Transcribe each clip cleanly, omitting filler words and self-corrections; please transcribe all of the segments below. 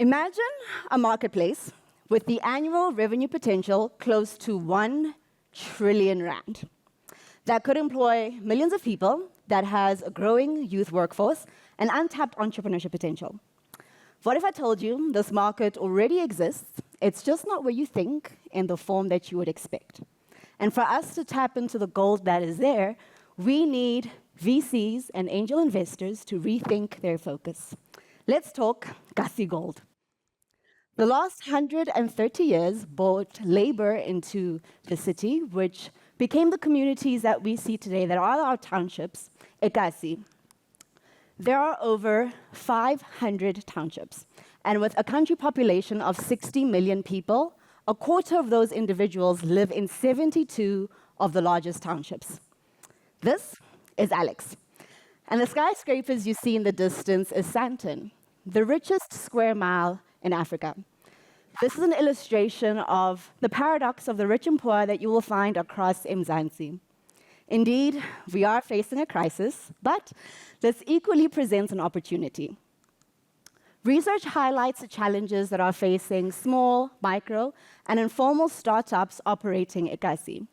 Imagine a marketplace with the annual revenue potential close to 1 trillion rand that could employ millions of people, that has a growing youth workforce, and untapped entrepreneurship potential. What if I told you this market already exists? It's just not where you think in the form that you would expect. And for us to tap into the gold that is there, we need VCs and angel investors to rethink their focus. Let's talk Kasi Gold. The last 130 years brought labor into the city, which became the communities that we see today that are our townships, Ekasi. There are over 500 townships, and with a country population of 60 million people, a quarter of those individuals live in 72 of the largest townships. This is Alex. And the skyscrapers you see in the distance is Sandton, the richest square mile in Africa. This is an illustration of the paradox of the rich and poor that you will find across Mzansi. Indeed, we are facing a crisis, but this equally presents an opportunity. Research highlights the challenges that are facing small, micro, and informal startups operating Ekasi.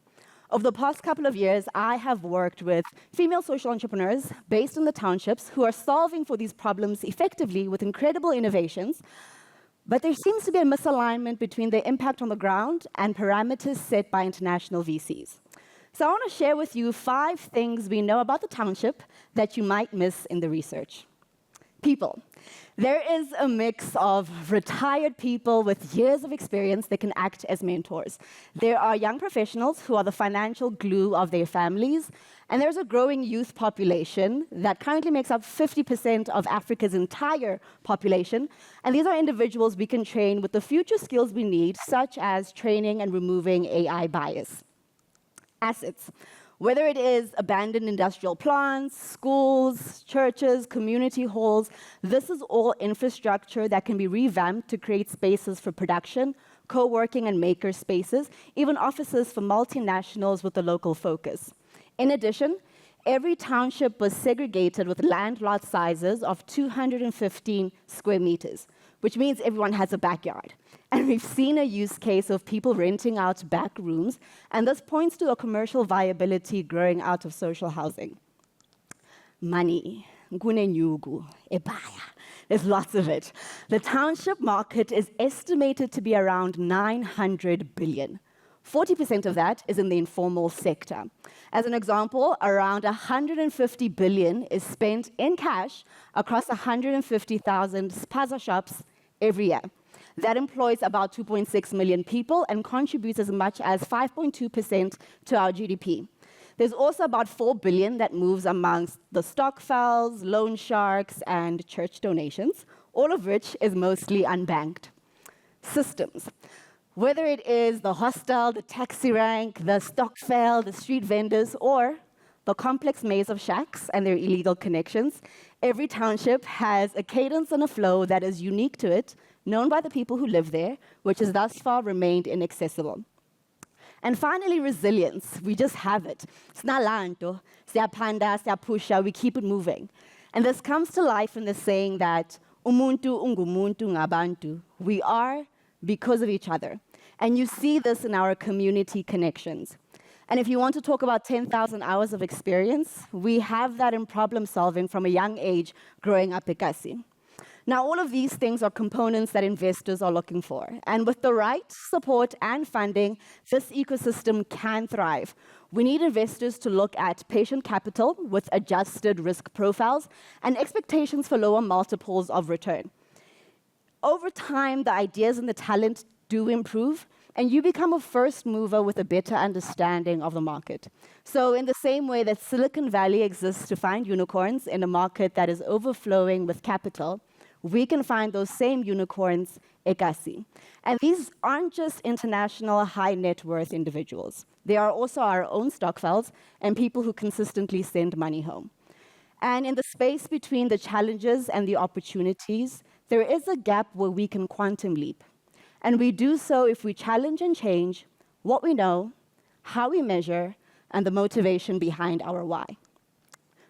Over the past couple of years, I have worked with female social entrepreneurs based in the townships who are solving for these problems effectively with incredible innovations, but there seems to be a misalignment between the impact on the ground and parameters set by international VCs. So I want to share with you 5 things we know about the township that you might miss in the research. People. There is a mix of retired people with years of experience that can act as mentors. There are young professionals who are the financial glue of their families, and there's a growing youth population that currently makes up 50% of Africa's entire population, and these are individuals we can train with the future skills we need, such as training and removing AI bias. Assets. Whether it is abandoned industrial plants, schools, churches, community halls, this is all infrastructure that can be revamped to create spaces for production, co-working and maker spaces, even offices for multinationals with a local focus. In addition, every township was segregated with land lot sizes of 215 square meters, which means everyone has a backyard. And we've seen a use case of people renting out back rooms, and this points to a commercial viability growing out of social housing. Money. Ngunenyugu, ebaya. There's lots of it. The township market is estimated to be around 900 billion. 40% of that is in the informal sector. As an example, around 150 billion is spent in cash across 150,000 spaza shops every year. That employs about 2.6 million people and contributes as much as 5.2% to our GDP. There's also about 4 billion that moves amongst the stokvels, loan sharks, and church donations, all of which is mostly unbanked. Systems. Whether it is the hostel, the taxi rank, the stokvel, the street vendors, or the complex maze of shacks and their illegal connections, every township has a cadence and a flow that is unique to it, known by the people who live there, which has thus far remained inaccessible. And finally, resilience. We just have it. Snalanto, siyaphanda, siyapusha, we keep it moving. And this comes to life in the saying that umuntu ungumuntu ngabantu. We are because of each other. And you see this in our community connections. And if you want to talk about 10,000 hours of experience, we have that in problem solving from a young age growing up Ekasi. Now, all of these things are components that investors are looking for. And with the right support and funding, this ecosystem can thrive. We need investors to look at patient capital with adjusted risk profiles and expectations for lower multiples of return. Over time, the ideas and the talent do improve, and you become a first mover with a better understanding of the market. So in the same way that Silicon Valley exists to find unicorns in a market that is overflowing with capital, we can find those same unicorns Ekasi. And these aren't just international high net worth individuals. They are also our own stokvels and people who consistently send money home. And in the space between the challenges and the opportunities, there is a gap where we can quantum leap. And we do so if we challenge and change what we know, how we measure, and the motivation behind our why.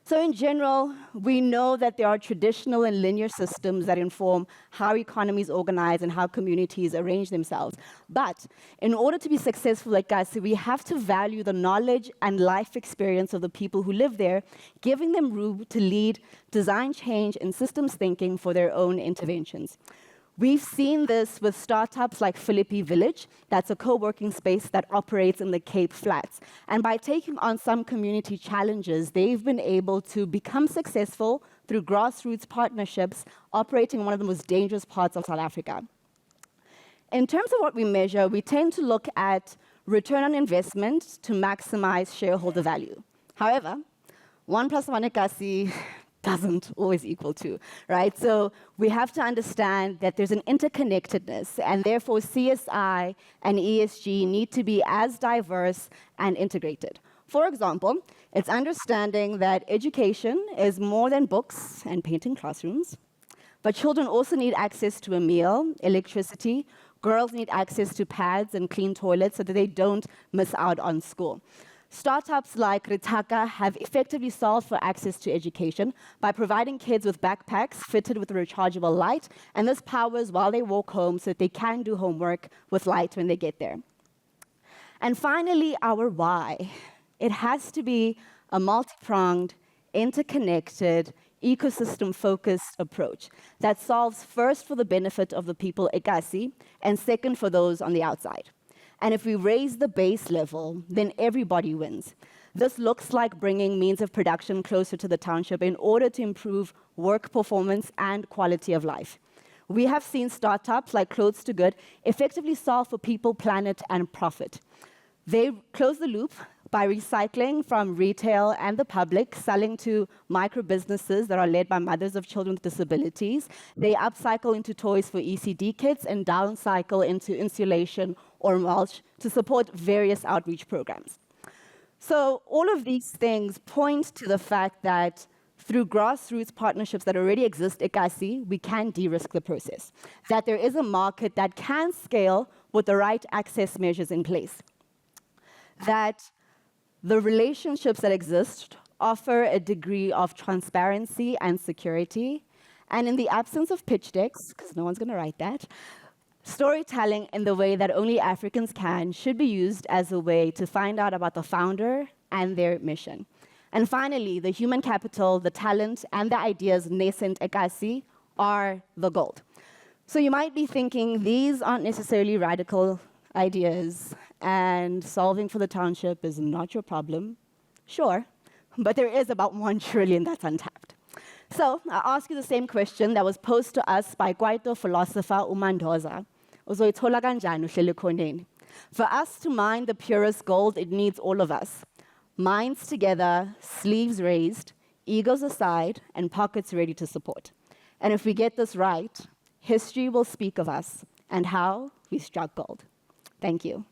So in general, we know that there are traditional and linear systems that inform how economies organize and how communities arrange themselves. But in order to be successful at Kasi, we have to value the knowledge and life experience of the people who live there, giving them room to lead design change and systems thinking for their own interventions. We've seen this with startups like Philippi Village. That's a co-working space that operates in the Cape Flats. And by taking on some community challenges, they've been able to become successful through grassroots partnerships operating in one of the most dangerous parts of South Africa. In terms of what we measure, we tend to look at return on investment to maximize shareholder value. However, 1 + 1 at Kasi doesn't always equal 2, right? So we have to understand that there's an interconnectedness, and therefore CSI and ESG need to be as diverse and integrated. For example, it's understanding that education is more than books and painting classrooms, but children also need access to a meal, electricity. Girls need access to pads and clean toilets so that they don't miss out on school. Startups like Rethinking have effectively solved for access to education by providing kids with backpacks fitted with a rechargeable light, and this powers while they walk home so that they can do homework with light when they get there. And finally, our why. It has to be a multi-pronged, interconnected, ecosystem-focused approach that solves first for the benefit of the people at Kasi and second for those on the outside. And if we raise the base level, then everybody wins. This looks like bringing means of production closer to the township in order to improve work performance and quality of life. We have seen startups like Clothes to Good effectively solve for people, planet, and profit. They close the loop by recycling from retail and the public, selling to micro businesses that are led by mothers of children with disabilities. They upcycle into toys for ECD kids and downcycle into insulation or mulch to support various outreach programs. So all of these things point to the fact that through grassroots partnerships that already exist at Kasi, we can de-risk the process, that there is a market that can scale with the right access measures in place, that the relationships that exist offer a degree of transparency and security, and in the absence of pitch decks, because no one's going to write that, storytelling in the way that only Africans can should be used as a way to find out about the founder and their mission. And finally, the human capital, the talent, and the ideas nascent at Kasi are the gold. So you might be thinking, these aren't necessarily radical ideas, and solving for the township is not your problem. Sure, but there is about 1 trillion that's untapped. So I ask you the same question that was posed to us by Kwaito philosopher uMandoza. Uzoyithola kanjani uhleli khoneni? For us to mine the purest gold, it needs all of us. Minds together, sleeves raised, egos aside, and pockets ready to support. And if we get this right, history will speak of us and how we struck gold. Thank you.